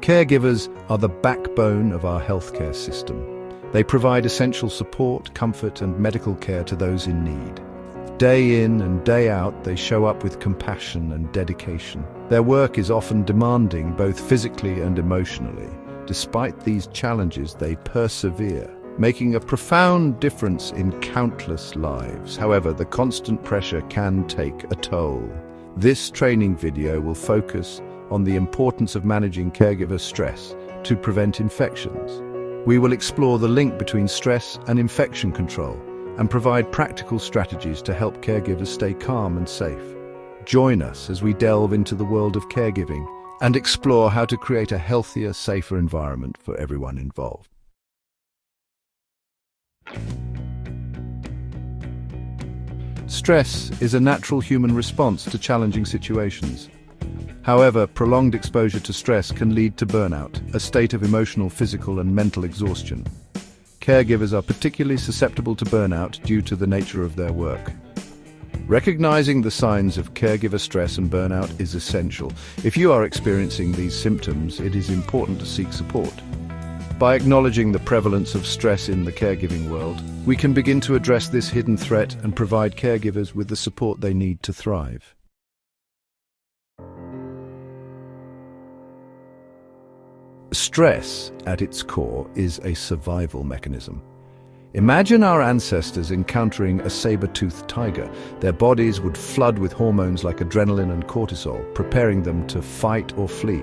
Caregivers are the backbone of our healthcare system. They provide essential support, comfort, and medical care to those in need. Day in and day out, they show up with compassion and dedication. Their work is often demanding, both physically and emotionally. Despite these challenges, they persevere, making a profound difference in countless lives. However, the constant pressure can take a toll. This training video will focus on the importance of managing caregiver stress to prevent infections. We will explore the link between stress and infection control and provide practical strategies to help caregivers stay calm and safe. Join us as we delve into the world of caregiving and explore how to create a healthier, safer environment for everyone involved. Stress is a natural human response to challenging situations. However, prolonged exposure to stress can lead to burnout, a state of emotional, physical, and mental exhaustion. Caregivers are particularly susceptible to burnout due to the nature of their work. Recognizing the signs of caregiver stress and burnout is essential. If you are experiencing these symptoms, it is important to seek support. By acknowledging the prevalence of stress in the caregiving world, we can begin to address this hidden threat and provide caregivers with the support they need to thrive. Stress, at its core, is a survival mechanism. Imagine our ancestors encountering a saber-toothed tiger. Their bodies would flood with hormones like adrenaline and cortisol, preparing them to fight or flee.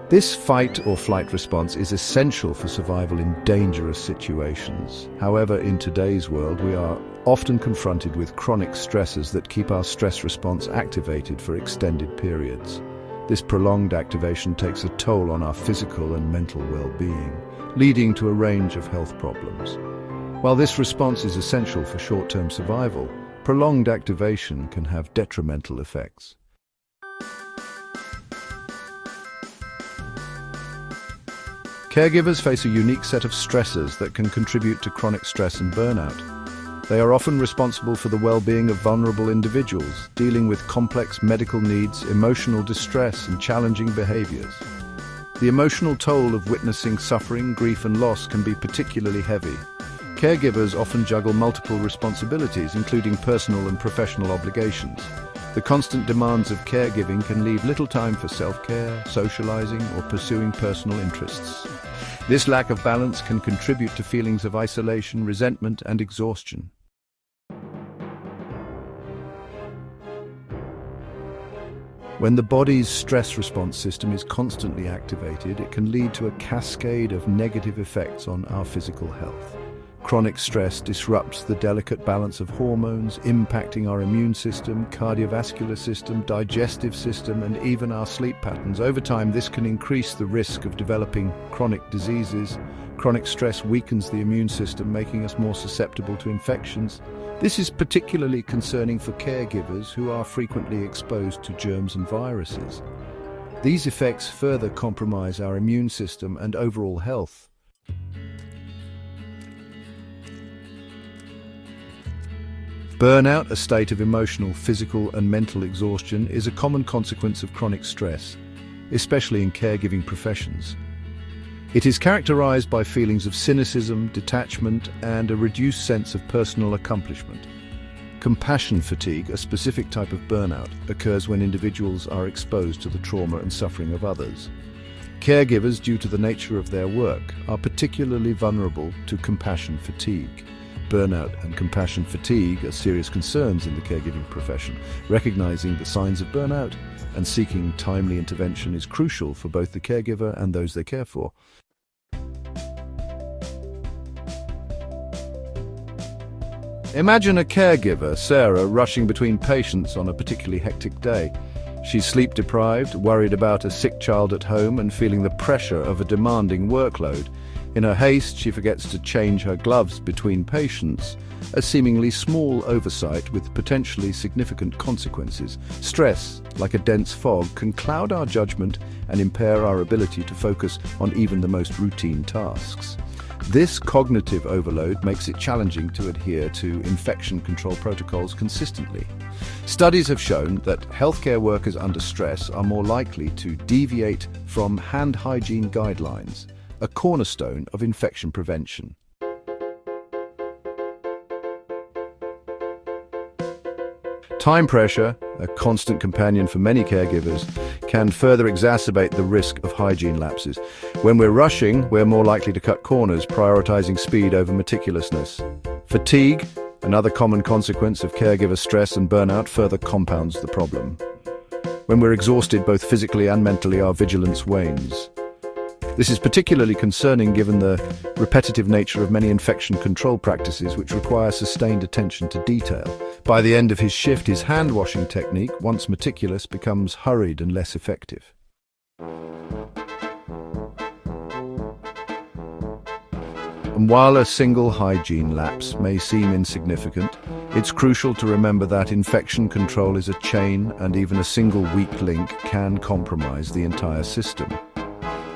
This fight or flight response is essential for survival in dangerous situations. However, in today's world, we are often confronted with chronic stressors that keep our stress response activated for extended periods. This prolonged activation takes a toll on our physical and mental well-being, leading to a range of health problems. While this response is essential for short-term survival, prolonged activation can have detrimental effects. Caregivers face a unique set of stressors that can contribute to chronic stress and burnout. They are often responsible for the well-being of vulnerable individuals, dealing with complex medical needs, emotional distress, and challenging behaviors. The emotional toll of witnessing suffering, grief, and loss can be particularly heavy. Caregivers often juggle multiple responsibilities, including personal and professional obligations. The constant demands of caregiving can leave little time for self-care, socializing, or pursuing personal interests. This lack of balance can contribute to feelings of isolation, resentment, and exhaustion. When the body's stress response system is constantly activated, it can lead to a cascade of negative effects on our physical health. Chronic stress disrupts the delicate balance of hormones, impacting our immune system, cardiovascular system, digestive system, and even our sleep patterns. Over time, this can increase the risk of developing chronic diseases. Chronic stress weakens the immune system, making us more susceptible to infections. This is particularly concerning for caregivers who are frequently exposed to germs and viruses. These effects further compromise our immune system and overall health. Burnout, a state of emotional, physical, and mental exhaustion, is a common consequence of chronic stress, especially in caregiving professions. It is characterized by feelings of cynicism, detachment, and a reduced sense of personal accomplishment. Compassion fatigue, a specific type of burnout, occurs when individuals are exposed to the trauma and suffering of others. Caregivers, due to the nature of their work, are particularly vulnerable to compassion fatigue. Burnout and compassion fatigue are serious concerns in the caregiving profession. Recognizing the signs of burnout and seeking timely intervention is crucial for both the caregiver and those they care for. Imagine a caregiver, Sarah, rushing between patients on a particularly hectic day. She's sleep-deprived, worried about a sick child at home, and feeling the pressure of a demanding workload. In her haste, she forgets to change her gloves between patients, a seemingly small oversight with potentially significant consequences. Stress, like a dense fog, can cloud our judgment and impair our ability to focus on even the most routine tasks. This cognitive overload makes it challenging to adhere to infection control protocols consistently. Studies have shown that healthcare workers under stress are more likely to deviate from hand hygiene guidelines, a cornerstone of infection prevention. Time pressure, a constant companion for many caregivers, can further exacerbate the risk of hygiene lapses. When we're rushing, we're more likely to cut corners, prioritizing speed over meticulousness. Fatigue, another common consequence of caregiver stress and burnout, further compounds the problem. When we're exhausted both physically and mentally, our vigilance wanes. This is particularly concerning given the repetitive nature of many infection control practices which require sustained attention to detail. By the end of his shift, his hand-washing technique, once meticulous, becomes hurried and less effective. And while a single hygiene lapse may seem insignificant, it's crucial to remember that infection control is a chain, and even a single weak link can compromise the entire system.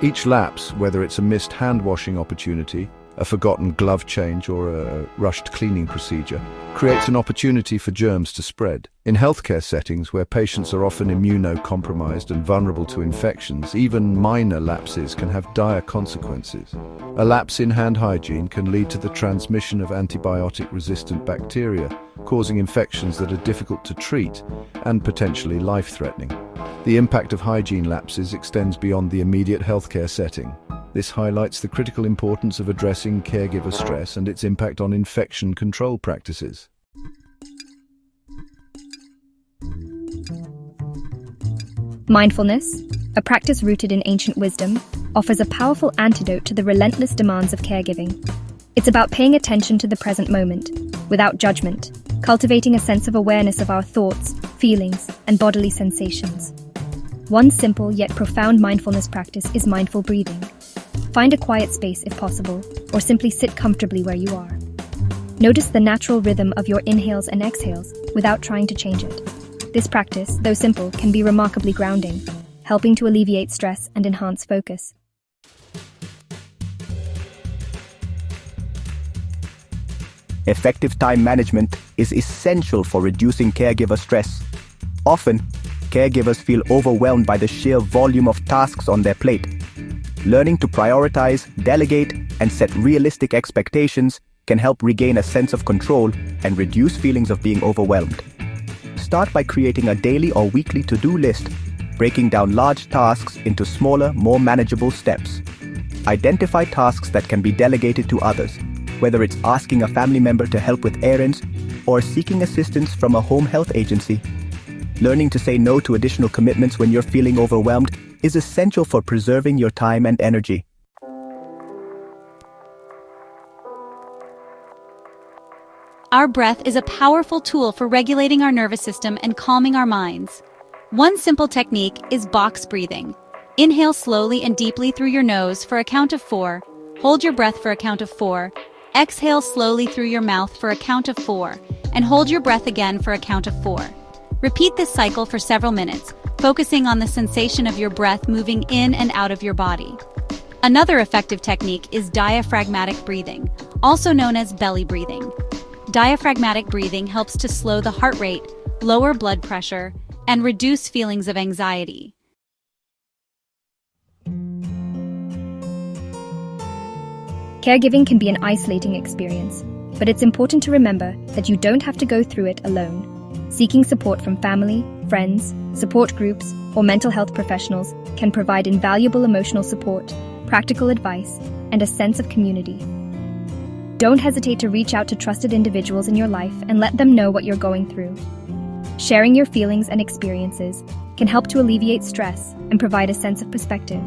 Each lapse, whether it's a missed hand-washing opportunity, a forgotten glove change, or a rushed cleaning procedure, creates an opportunity for germs to spread. In healthcare settings where patients are often immunocompromised and vulnerable to infections, even minor lapses can have dire consequences. A lapse in hand hygiene can lead to the transmission of antibiotic-resistant bacteria, causing infections that are difficult to treat and potentially life-threatening. The impact of hygiene lapses extends beyond the immediate healthcare setting. This highlights the critical importance of addressing caregiver stress and its impact on infection control practices. Mindfulness, a practice rooted in ancient wisdom, offers a powerful antidote to the relentless demands of caregiving. It's about paying attention to the present moment, without judgment, cultivating a sense of awareness of our thoughts, feelings, and bodily sensations. One simple yet profound mindfulness practice is mindful breathing. Find a quiet space if possible, or simply sit comfortably where you are. Notice the natural rhythm of your inhales and exhales without trying to change it. This practice, though simple, can be remarkably grounding, helping to alleviate stress and enhance focus. Effective time management is essential for reducing caregiver stress. Often, caregivers feel overwhelmed by the sheer volume of tasks on their plate. Learning to prioritize, delegate, and set realistic expectations can help regain a sense of control and reduce feelings of being overwhelmed. Start by creating a daily or weekly to-do list, breaking down large tasks into smaller, more manageable steps. Identify tasks that can be delegated to others, whether it's asking a family member to help with errands or seeking assistance from a home health agency. Learning to say no to additional commitments when you're feeling overwhelmed is essential for preserving your time and energy. Our breath is a powerful tool for regulating our nervous system and calming our minds. One simple technique is box breathing. Inhale slowly and deeply through your nose for a count of 4. Hold your breath for a count of 4. Exhale slowly through your mouth for a count of 4. And hold your breath again for a count of 4. Repeat this cycle for several minutes, focusing on the sensation of your breath moving in and out of your body. Another effective technique is diaphragmatic breathing, also known as belly breathing. Diaphragmatic breathing helps to slow the heart rate, lower blood pressure, and reduce feelings of anxiety. Caregiving can be an isolating experience, but it's important to remember that you don't have to go through it alone. Seeking support from family, friends, support groups, or mental health professionals can provide invaluable emotional support, practical advice, and a sense of community. Don't hesitate to reach out to trusted individuals in your life and let them know what you're going through. Sharing your feelings and experiences can help to alleviate stress and provide a sense of perspective.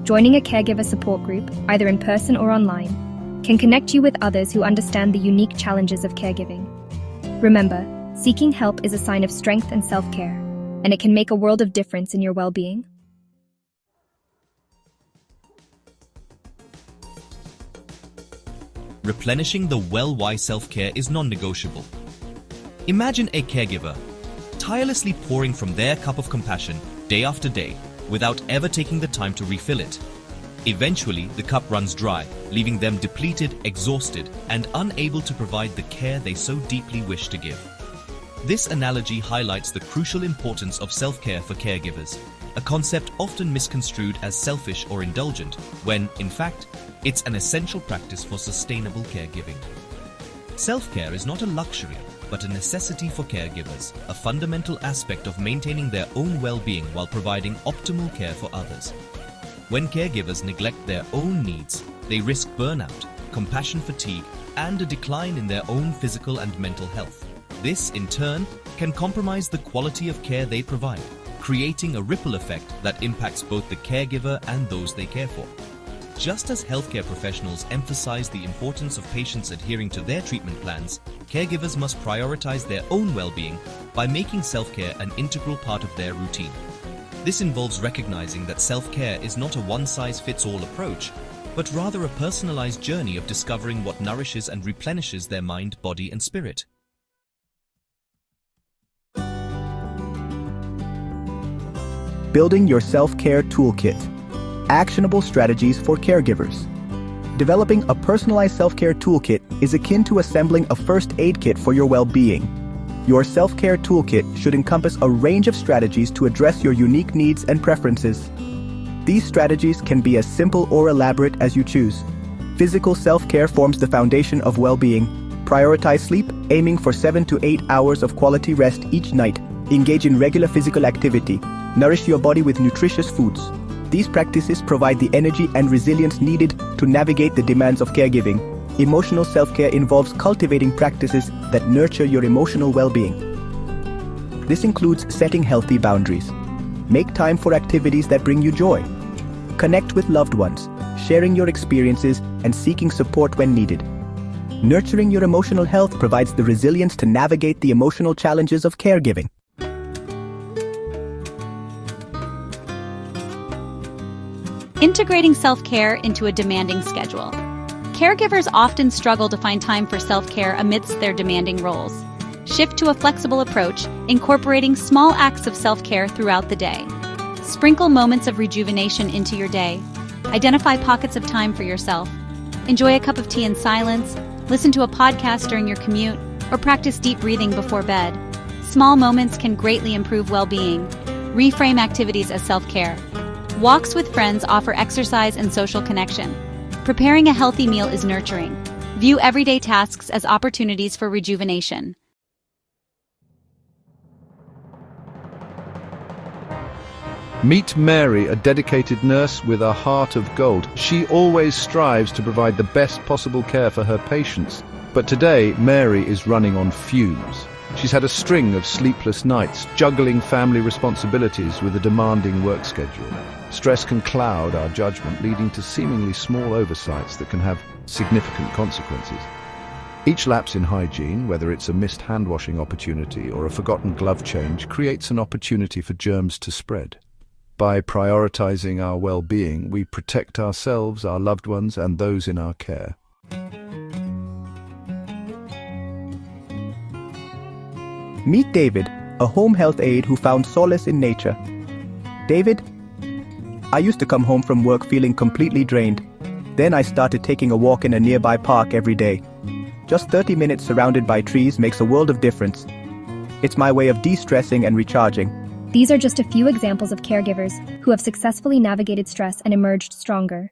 Joining a caregiver support group, either in person or online, can connect you with others who understand the unique challenges of caregiving. Remember, seeking help is a sign of strength and self-care, and it can make a world of difference in your well-being. Replenishing the well-wise self-care is non-negotiable. Imagine a caregiver tirelessly pouring from their cup of compassion day after day without ever taking the time to refill it. Eventually, the cup runs dry, leaving them depleted, exhausted, and unable to provide the care they so deeply wish to give. This analogy highlights the crucial importance of self-care for caregivers, a concept often misconstrued as selfish or indulgent, when, in fact, it's an essential practice for sustainable caregiving. Self-care is not a luxury, but a necessity for caregivers, a fundamental aspect of maintaining their own well-being while providing optimal care for others. When caregivers neglect their own needs, they risk burnout, compassion fatigue, and a decline in their own physical and mental health. This, in turn, can compromise the quality of care they provide, creating a ripple effect that impacts both the caregiver and those they care for. Just as healthcare professionals emphasize the importance of patients adhering to their treatment plans, caregivers must prioritize their own well-being by making self-care an integral part of their routine. This involves recognizing that self-care is not a one-size-fits-all approach, but rather a personalized journey of discovering what nourishes and replenishes their mind, body, and spirit. Building your self-care toolkit. Actionable strategies for caregivers. Developing a personalized self-care toolkit is akin to assembling a first aid kit for your well-being. Your self-care toolkit should encompass a range of strategies to address your unique needs and preferences. These strategies can be as simple or elaborate as you choose. Physical self-care forms the foundation of well-being. Prioritize sleep, aiming for 7 to 8 hours of quality rest each night. Engage in regular physical activity. Nourish your body with nutritious foods. These practices provide the energy and resilience needed to navigate the demands of caregiving. Emotional self-care involves cultivating practices that nurture your emotional well-being. This includes setting healthy boundaries. Make time for activities that bring you joy. Connect with loved ones, sharing your experiences and seeking support when needed. Nurturing your emotional health provides the resilience to navigate the emotional challenges of caregiving. Integrating self-care into a demanding schedule. Caregivers often struggle to find time for self-care amidst their demanding roles. Shift to a flexible approach, incorporating small acts of self-care throughout the day. Sprinkle moments of rejuvenation into your day. Identify pockets of time for yourself. Enjoy a cup of tea in silence, listen to a podcast during your commute, or practice deep breathing before bed. Small moments can greatly improve well-being. Reframe activities as self-care. Walks with friends offer exercise and social connection. Preparing a healthy meal is nurturing. View everyday tasks as opportunities for rejuvenation. Meet Mary, a dedicated nurse with a heart of gold. She always strives to provide the best possible care for her patients. But today, Mary is running on fumes. She's had a string of sleepless nights, juggling family responsibilities with a demanding work schedule. Stress can cloud our judgment, leading to seemingly small oversights that can have significant consequences. Each lapse in hygiene, whether it's a missed hand-washing opportunity or a forgotten glove change, creates an opportunity for germs to spread. By prioritizing our well-being, we protect ourselves, our loved ones, and those in our care. Meet David, a home health aide who found solace in nature. David, I used to come home from work feeling completely drained. Then I started taking a walk in a nearby park every day. Just 30 minutes surrounded by trees makes a world of difference. It's my way of de-stressing and recharging. These are just a few examples of caregivers who have successfully navigated stress and emerged stronger.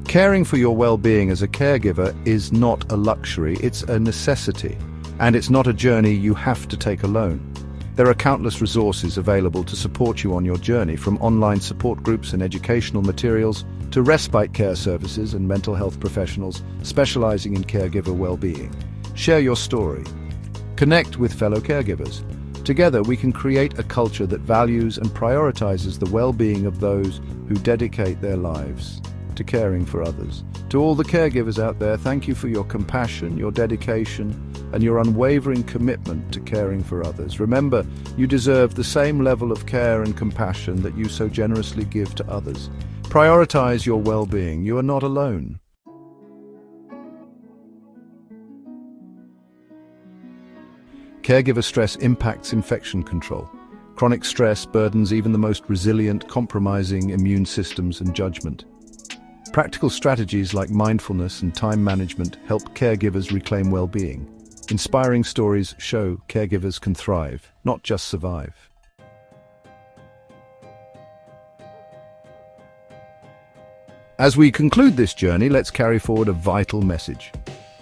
Caring for your well-being as a caregiver is not a luxury, it's a necessity. And it's not a journey you have to take alone. There are countless resources available to support you on your journey, from online support groups and educational materials to respite care services and mental health professionals specializing in caregiver well-being. Share your story. Connect with fellow caregivers. Together we can create a culture that values and prioritizes the well-being of those who dedicate their lives to caring for others. To all the caregivers out there, thank you for your compassion, your dedication, and your unwavering commitment to caring for others. Remember, you deserve the same level of care and compassion that you so generously give to others. Prioritize your well-being. You are not alone. Caregiver stress impacts infection control. Chronic stress burdens even the most resilient, compromising immune systems and judgment. Practical strategies like mindfulness and time management help caregivers reclaim well-being. Inspiring stories show caregivers can thrive, not just survive. As we conclude this journey, let's carry forward a vital message.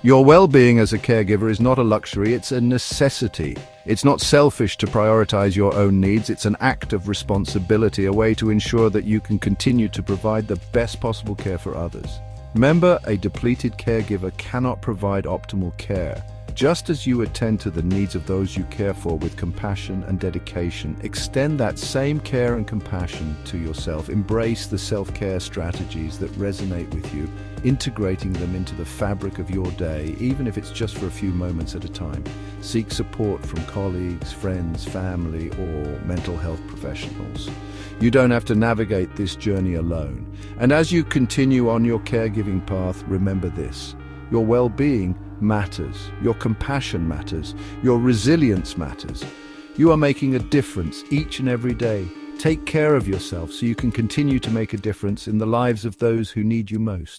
Your well-being as a caregiver is not a luxury, it's a necessity. It's not selfish to prioritize your own needs, it's an act of responsibility, a way to ensure that you can continue to provide the best possible care for others. Remember, a depleted caregiver cannot provide optimal care. Just as you attend to the needs of those you care for with compassion and dedication, extend that same care and compassion to yourself. Embrace the self-care strategies that resonate with you, integrating them into the fabric of your day, even if it's just for a few moments at a time. Seek support from colleagues, friends, family, or mental health professionals. You don't have to navigate this journey alone. And as you continue on your caregiving path, remember this: your well-being matters, your compassion matters, your resilience matters. You are making a difference each and every day. Take care of yourself so you can continue to make a difference in the lives of those who need you most.